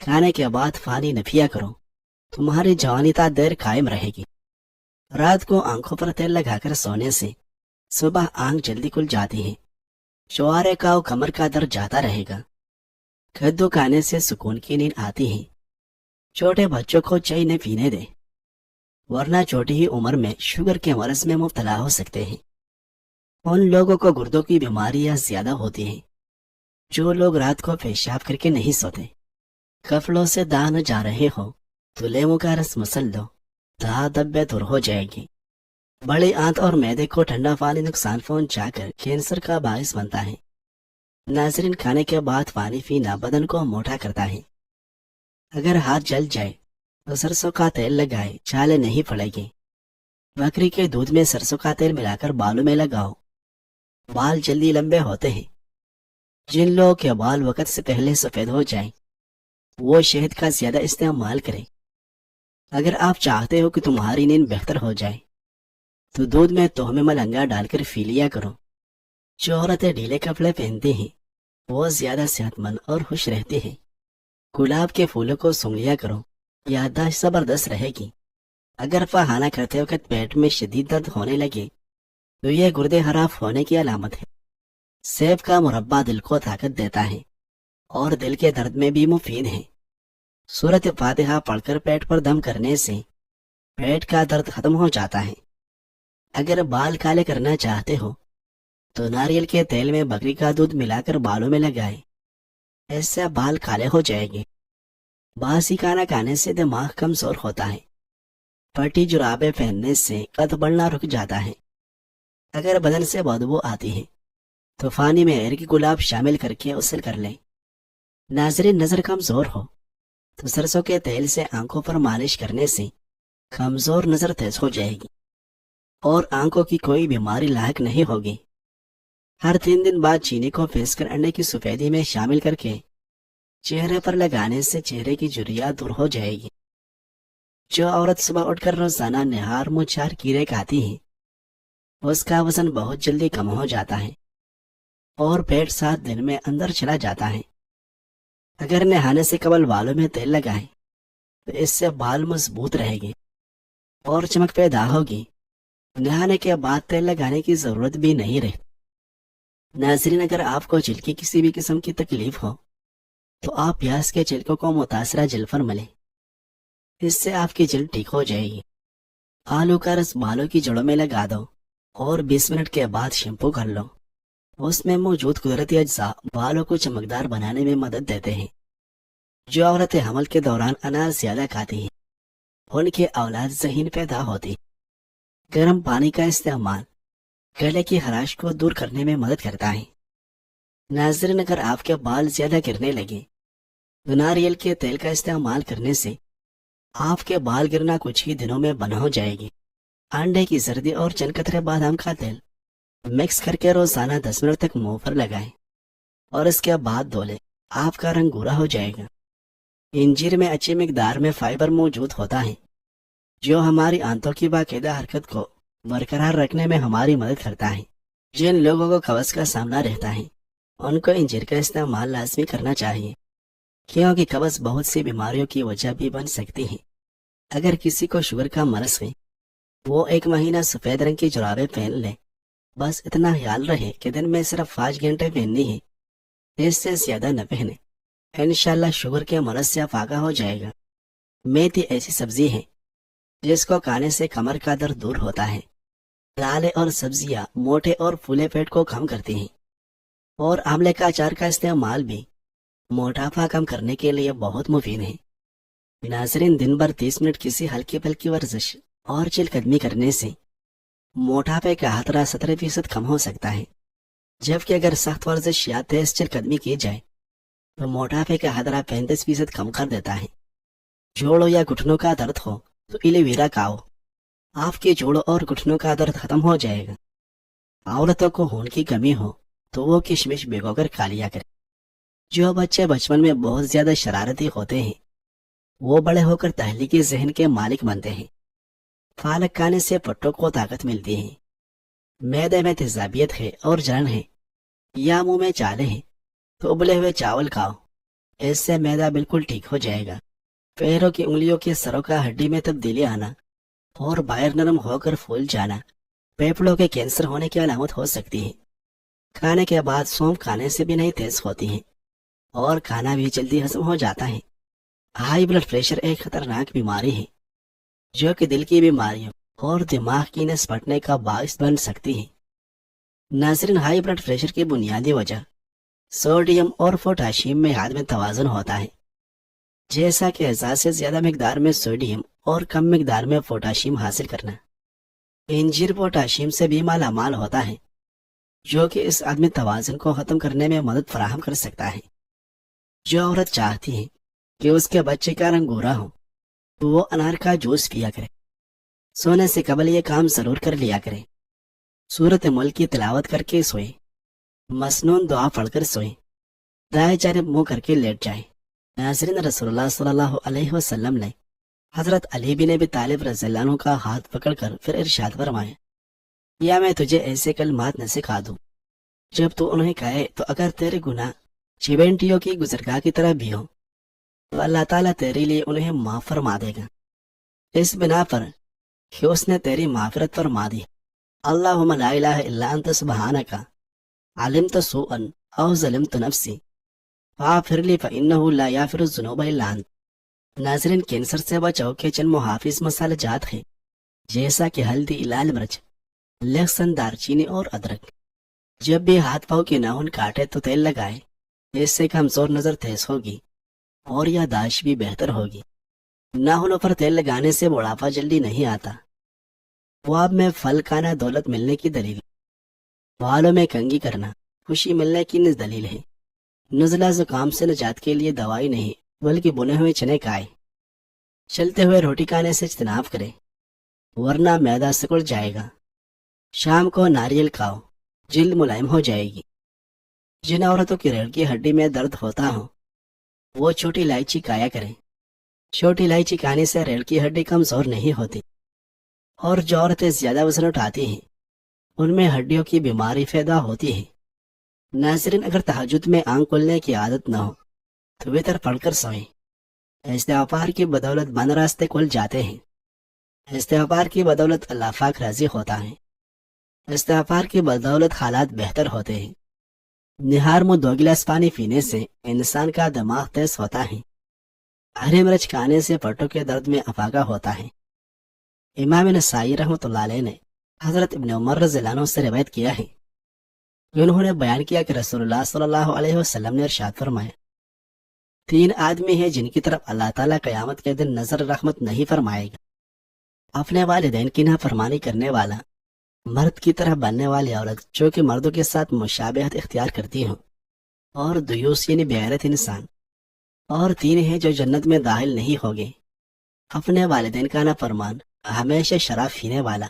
کھانے کے بعد پانی نہ پیا کرو, تمہاری جوانی تا دیر قائم رہے گی. رات کو آنکھوں پر تیل لگا کر سونے سے صبح آنکھ جلدی کھل جاتی ہے. شوہرے کا کمر کا درد جاتا رہے گا. کدو کھانے سے سکون کی نیند آتی ہے. چھوٹے بچوں کو چائے نہ پینے دے, ورنہ چھوٹی ہی عمر میں شوگر کے مرض میں مبتلا ہو سکتے ہیں. ان لوگوں کو گردوں کی بیماریاں زیادہ ہوتی ہیں جو لوگ رات کو پیشاب کر کے نہیں سوتے. کفلوں سے داہ جا رہے ہو تو لیمو کا رس مسل دو, داہ دبے دور ہو جائے گی. بڑی آنت اور معدے کو ٹھنڈا پانی نقصان پہنچا کر کینسر کا باعث بنتا ہے. ناظرین, کھانے کے بعد پانی پینا بدن کو موٹا کرتا ہے. اگر ہاتھ جل جائے تو سرسوں کا تیل لگائے, چھالے نہیں پڑے گی. بکری کے دودھ میں سرسوں کا تیل ملا کر بالوں میں لگاؤ, بال جلدی لمبے ہوتے ہیں. جن لوگوں کے بال وقت سے پہلے سفید ہو جائیں وہ شہد کا زیادہ استعمال کریں. اگر آپ چاہتے ہو کہ تمہاری نیند بہتر ہو جائے تو دودھ میں تہمے ملنگا ڈال کر پی لیا کرو. جو عورتیں ڈھیلے کپڑے پہنتی ہیں وہ زیادہ صحت مند اور خوش رہتی ہیں. گلاب کے پھولوں کو سونگھ لیا کرو, یادداشت زبردست رہے گی. اگر پخانا کرتے وقت پیٹ میں شدید درد ہونے لگے تو یہ گردے خراب ہونے کی علامت ہے. سیب کا مربع دل کو طاقت دیتا ہے اور دل کے درد میں بھی مفید ہے. سورۃ فاتحہ پڑھ کر پیٹ پر دم کرنے سے پیٹ کا درد ختم ہو جاتا ہے. اگر بال کالے کرنا چاہتے ہو تو ناریل کے تیل میں بکری کا دودھ ملا کر بالوں میں لگائے, ایسے بال کالے ہو جائے گے. باسی کھانا کھانے سے دماغ کمزور ہوتا ہے. پھٹی جرابیں پہننے سے قد بڑھنا رک جاتا ہے. اگر بدن سے بدبو آتی ہے تو پانی میں ایرکی گلاب شامل کر کے غسل کر لیں. ناظرین, نظر کمزور ہو تو سرسوں کے تیل سے آنکھوں پر مالش کرنے سے کمزور نظر تیز ہو جائے گی اور آنکھوں کی کوئی بیماری لاحق نہیں ہوگی. ہر 3 دن بعد چینی کو پیس کر انڈے کی سفیدی میں شامل کر کے چہرے پر لگانے سے چہرے کی جھریاں دور ہو جائے گی. جو عورت صبح اٹھ کر روزانہ نہار منہ 4 کیڑے کھاتی ہے اس کا وزن بہت جلدی کم ہو جاتا ہے اور پیٹ 7 دن میں اندر چلا جاتا ہے. اگر نہانے سے قبل بالوں میں تیل لگائیں تو اس سے بال مضبوط رہے گی اور چمک پیدا ہوگی. نہانے کے بعد تیل لگانے کی ضرورت بھی نہیں رہتی. ناظرین, اگر آپ کو جلد کی کسی بھی قسم کی تکلیف ہو تو آپ پیاز کے چھلکوں کو متاثرہ جلد پر ملیں, اس سے آپ کی جلد ٹھیک ہو جائے گی. آلو کا رس بالوں کی جڑوں میں لگا دو اور 20 منٹ کے بعد شیمپو کر لو. اس میں موجود قدرتی اجزاء بالوں کو چمکدار بنانے میں مدد دیتے ہیں. جو عورتیں حمل کے دوران انار زیادہ کھاتی ہیں ان کے اولاد ذہین پیدا ہوتی. گرم پانی کا استعمال گلے کی خراش کو دور کرنے میں مدد کرتا ہے. ناظرین, اگر آپ کے بال زیادہ گرنے لگے تو ناریل کے تیل کا استعمال کرنے سے آپ کے بال گرنا کچھ ہی دنوں میں بند ہو جائے گی. انڈے کی زردی اور چند قطرے بادام کا تیل مکس کر کے روزانہ 10 منٹ تک منہ پر لگائیں اور اس کے بعد دھو لیں, آپ کا رنگ گورا ہو جائے گا. انجیر میں اچھی مقدار میں فائبر موجود ہوتا ہے جو ہماری آنتوں کی باقاعدہ حرکت کو برقرار رکھنے میں ہماری مدد کرتا ہے. جن لوگوں کو قبض کا سامنا رہتا ہے ان کو انجیر کا استعمال لازمی کرنا چاہیے کیونکہ قبض بہت سی بیماریوں کی وجہ بھی بن سکتی ہے. اگر کسی کو شوگر کا مرض ہے وہ 1 مہینہ سفید رنگ کی جرابیں پہن لے. بس اتنا خیال رہے کہ دن میں صرف 5 گھنٹے پہننی ہے, اس سے زیادہ نہ پہنے. انشاءاللہ شوگر کے مرض سے فاقہ ہو جائے گا. میتھی ایسی سبزی ہے جس کو کھانے سے کمر کا درد دور ہوتا ہے. دالیں اور سبزیاں موٹے اور پھولے پیٹ کو کم کرتی ہیں اور آملے کا اچار کا استعمال بھی موٹاپا کم کرنے کے لیے بہت مفید ہے. ناظرین, دن بھر 30 منٹ کسی ہلکی پھلکی ورزش اور چل قدمی کرنے سے موٹاپے کا خطرہ 17% کم ہو سکتا ہے, جبکہ اگر سخت ورزش یا تیز چل قدمی کی جائے تو موٹاپے کا خطرہ 35% کم کر دیتا ہے. جوڑوں یا گھٹنوں کا درد ہو تو ایلو ویرا کھاؤ, آپ کے جوڑوں اور گھٹنوں کا درد ختم ہو جائے گا. عورتوں کو خون کی کمی ہو تو وہ کشمش بھگو کر کھا لیا کرے. جو بچے بچپن میں بہت زیادہ شرارتی ہوتے ہیں وہ بڑے ہو کر تحلیقی ذہن کے مالک بنتے ہیں. پالک کھانے سے پٹوں کو طاقت ملتی ہے. معدے میں تیزابیت ہے اور جلن ہے یا منہ میں چالے ہیں تو ابلے ہوئے چاول کھاؤ, اس سے معدہ بالکل ٹھیک ہو جائے گا۔ پیروں کی انگلیوں کے سروں کا ہڈی میں تبدیلی آنا اور باہر نرم ہو کر پھول جانا پھیپھڑوں کے کینسر ہونے کی علامت ہو سکتی ہے۔ کھانے کے بعد سونف کھانے سے بھی نہیں تیز ہوتی ہے اور کھانا بھی جلدی ہضم ہو جاتا ہے۔ ہائی بلڈ پریشر ایک خطرناک بیماری ہے جو کہ دل کی بیماریوں اور دماغ کی نس پھٹنے کا باعث بن سکتی ہے۔ ناظرین، ہائی بلڈ پریشر کی بنیادی وجہ سوڈیم اور پوٹاشیم میں عدم توازن ہوتا ہے، جیسا کہ اعضاء سے زیادہ مقدار میں سوڈیم اور کم مقدار میں پوٹاشیم حاصل کرنا۔ انجیر پوٹاشیم سے بھی مالا مال ہوتا ہے جو کہ اس عدم توازن کو ختم کرنے میں مدد فراہم کر سکتا ہے۔ جو عورت چاہتی ہے کہ اس کے بچے کا رنگ گورا ہو تو وہ انار کا جوس پیا کرے۔ سونے سے قبل یہ کام ضرور کر لیا کرے۔ سورت ملک کی تلاوت کر کے سوئے، مسنون دعا پڑھ کر سوئے، دائیں جانب منہ کر کے لیٹ جائے۔ ناظرین، رسول اللہ صلی اللہ علیہ وسلم نے حضرت علی بن ابی طالب رضی اللہ عنہ کا ہاتھ پکڑ کر پھر ارشاد فرمایا، یا میں تجھے ایسے کلمات نہ سکھا دوں جب تو انہیں کہے تو اگر تیرے گناہ چیونٹیوں کی گزرگاہ کی طرح بھی ہو تو اللہ تعالیٰ تیرے لیے انہیں معاف فرما دے گا، اس بنا پر کہ اس نے تیری معافرت فرما دی۔ اللہم لا الہ الا انت سبحانک علمت سوءا او ظلمت نفسی فاغفر لی فانہ لا یغفر الذنوب الا انت۔ ناظرین، کینسر سے بچاؤ کے چند محافظ مسالہ جات ہیں جیسا کہ ہلدی، لال مرچ، لہسن، دار چینی اور ادرک۔ جب بھی ہاتھ پاؤں کے ناخن کاٹے تو تیل لگائے، اس سے کمزور نظر تیز ہوگی اور یادداشت بھی بہتر ہوگی۔ ناخنوں پر تیل لگانے سے بڑھاپا جلدی نہیں آتا۔ خواب میں پھل کھانا دولت ملنے کی دلیل، بالوں میں کنگھی کرنا خوشی ملنے کی دلیل ہے۔ نزلہ زکام سے نجات کے لیے دوائی نہیں بلکہ بنے ہوئے چنے کھائے۔ چلتے ہوئے روٹی کھانے سے اجتناب کرے ورنہ معدہ سکڑ جائے گا۔ شام کو ناریل کھاؤ، جلد ملائم ہو جائے گی۔ جن عورتوں کی ریڑھ کی ہڈی میں درد ہوتا ہو وہ چھوٹی الائچی کھایا کریں۔ چھوٹی الائچی کھانے سے ریڑھ کی ہڈی کمزور نہیں ہوتی، اور جو عورتیں زیادہ وزن اٹھاتی ہیں ان میں ہڈیوں کی بیماری پیدا ہوتی ہے۔ ناظرین، اگر تہجد میں آنکھ کھلنے کی عادت نہ ہو تو وتر پڑھ کر سوئیں۔ استغفار کی بدولت بند راستے کھل جاتے ہیں۔ استغفار کی بدولت اللہ پاک راضی ہوتا ہے۔ استغفار کی بدولت حالات بہتر ہوتے ہیں۔ نہار میں 2 گلاس پانی پینے سے انسان کا دماغ تیز ہوتا ہے۔ ہری مرچ کھانے سے پٹوں کے درد میں افاقہ ہوتا ہے۔ امام نسائی رحمۃ اللہ علیہ نے حضرت ابن عمر رضی اللہ عنہ سے روایت کیا ہے کہ انہوں نے بیان کیا کہ رسول اللہ صلی اللہ علیہ وسلم نے ارشاد فرمایا، 3 آدمی ہیں جن کی طرف اللہ تعالیٰ قیامت کے دن نظر رحمت نہیں فرمائے گا: اپنے والدین کی نافرمانی کرنے والا، مرد کی طرح بننے والی عورت جو کہ مردوں کے ساتھ مشابہت اختیار کرتی ہو، اور دیوس یعنی بے غیرت انسان۔ اور 3 ہیں جو جنت میں داخل نہیں ہوگے: اپنے والدین کا نافرمان، ہمیشہ شراب پینے والا،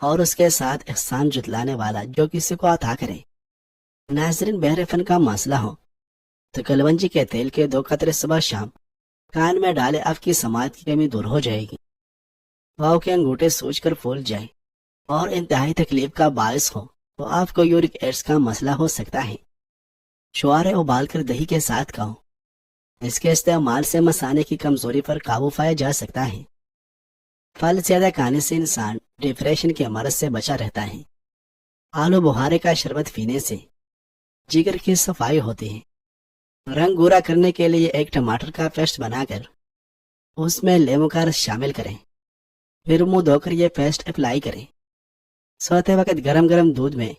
اور اس کے ساتھ احسان جتلانے والا جو کسی کو عطا کرے۔ ناظرین، بحر فن کا مسئلہ ہو تو کلونجی کے تیل کے 2 قطرے صبح شام کان میں ڈالے، آپ کی سماعت کی کمی دور ہو جائے گی۔ پاؤں کے انگوٹھے سوج کر پھول جائے اور انتہائی تکلیف کا باعث ہو تو آپ کو یورک ایسڈ کا مسئلہ ہو سکتا ہے۔ شوارے ابال کر دہی کے ساتھ کھاؤ، اس کے استعمال سے مثانے کی کمزوری پر قابو پایا جا سکتا ہے۔ پھل زیادہ کھانے سے انسان ڈپریشن کے مرض سے بچا رہتا ہے۔ آلو بخارے کا شربت پینے سے جگر کی صفائی ہوتی ہے۔ رنگ گورا کرنے کے لیے 1 ٹماٹر کا پیسٹ بنا کر اس میں لیموں کا رس شامل کریں، پھر منہ دھو کر یہ پیسٹ اپلائی کریں۔ سوتے وقت گرم گرم دودھ میں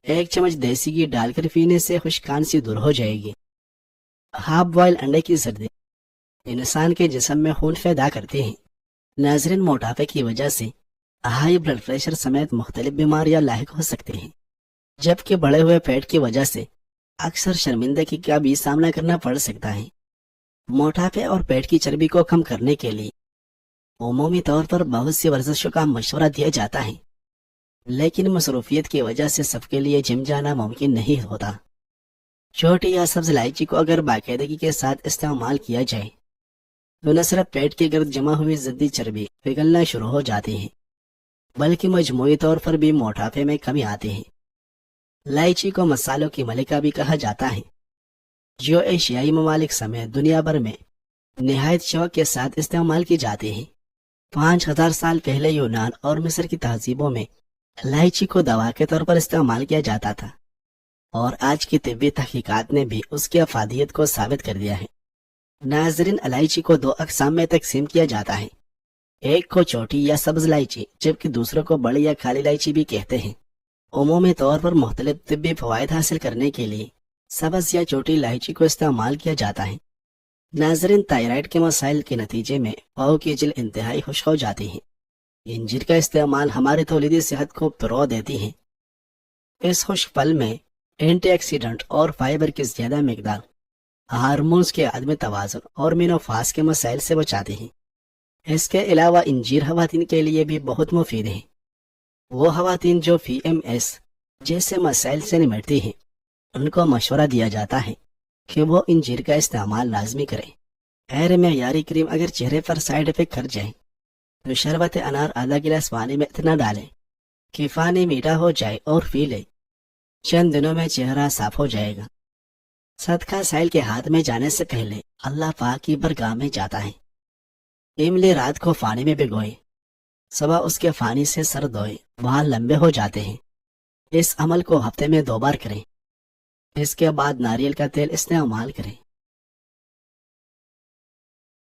1 چمچ دیسی گھی ڈال کر پینے سے خشک کھانسی دور ہو جائے گی۔ ہاف بوائل انڈے کی زردی انسان کے جسم میں خون پیدا کرتی ہیں۔ ناظرین، موٹاپے کی وجہ سے ہائی بلڈ پریشر سمیت مختلف بیماریاں لاحق ہو سکتی ہیں، جبکہ بڑھے ہوئے پیٹ کی وجہ سے اکثر شرمندگی کا بھی سامنا کرنا پڑ سکتا ہے۔ موٹاپے اور پیٹ کی چربی کو کم کرنے کے لیے عمومی طور پر بہت سی ورزشوں کا مشورہ دیا جاتا ہے، لیکن مصروفیت کی وجہ سے سب کے لیے جم جانا ممکن نہیں ہوتا۔ چھوٹی یا سبز الائچی کو اگر باقاعدگی کے ساتھ استعمال کیا جائے تو نہ صرف پیٹ کے گرد جمع ہوئی ضدی چربی پگھلنا شروع ہو جاتی ہے، بلکہ مجموعی طور پر بھی موٹاپے میں کمی آتی ہے۔ الائچی کو مسالوں کی ملکہ بھی کہا جاتا ہے۔ جو ایشیائی ممالک سمیت دنیا بھر میں نہایت شوق کے ساتھ استعمال کی جاتی ہیں۔ 5000 سال پہلے یونان اور مصر کی تہذیبوں میں الائچی کو دوا کے طور پر استعمال کیا جاتا تھا، اور آج کی طبی تحقیقات نے بھی اس کی افادیت کو ثابت کر دیا ہے۔ ناظرین، الائچی کو 2 اقسام میں تقسیم کیا جاتا ہے، ایک کو چھوٹی یا سبز الائچی جبکہ دوسروں کو بڑی یا کالی الائچی بھی کہتے ہیں۔ عمومی طور پر مختلف طبی فوائد حاصل کرنے کے لیے سبز یا چھوٹی الائچی کو استعمال کیا جاتا ہے۔ ناظرین، تائرائیڈ کے مسائل کے نتیجے میں پاؤں کی جلد انتہائی خشک ہو جاتی ہے۔ انجیر کا استعمال ہماری تولیدی صحت کو فروغ دیتی ہے۔ اس خشک پھل میں اینٹی آکسیڈنٹ اور فائبر کی زیادہ مقدار ہارمونز کے عدم توازن اور مینوپاز کے مسائل سے بچاتی ہیں۔ اس کے علاوہ انجیر خواتین کے لیے بھی بہت مفید ہے۔ وہ خواتین جو PMS جیسے مسائل سے نمٹتی ہیں، ان کو مشورہ دیا جاتا ہے کہ وہ انجیر کا استعمال لازمی کریں۔ غیر معیاری کریم اگر چہرے پر سائیڈ افیکٹ کر جائے تو شربت انار آدھا گلاس پانی میں اتنا ڈالیں کہ پانی میٹھا ہو جائے اور پی لیں۔ چند دنوں میں چہرہ صاف ہو جائے گا۔ صدقہ سائل کے ہاتھ میں جانے سے پہلے اللہ پاک کی برگاہ میں جاتا ہے۔ املی رات کو پانی میں بھگوئے، صبح اس کے پانی سے سر دھوئے، وہاں لمبے ہو جاتے ہیں۔ اس عمل کو ہفتے میں 2 بار کریں۔ اس کے بعد ناریل کا تیل استعمال کریں۔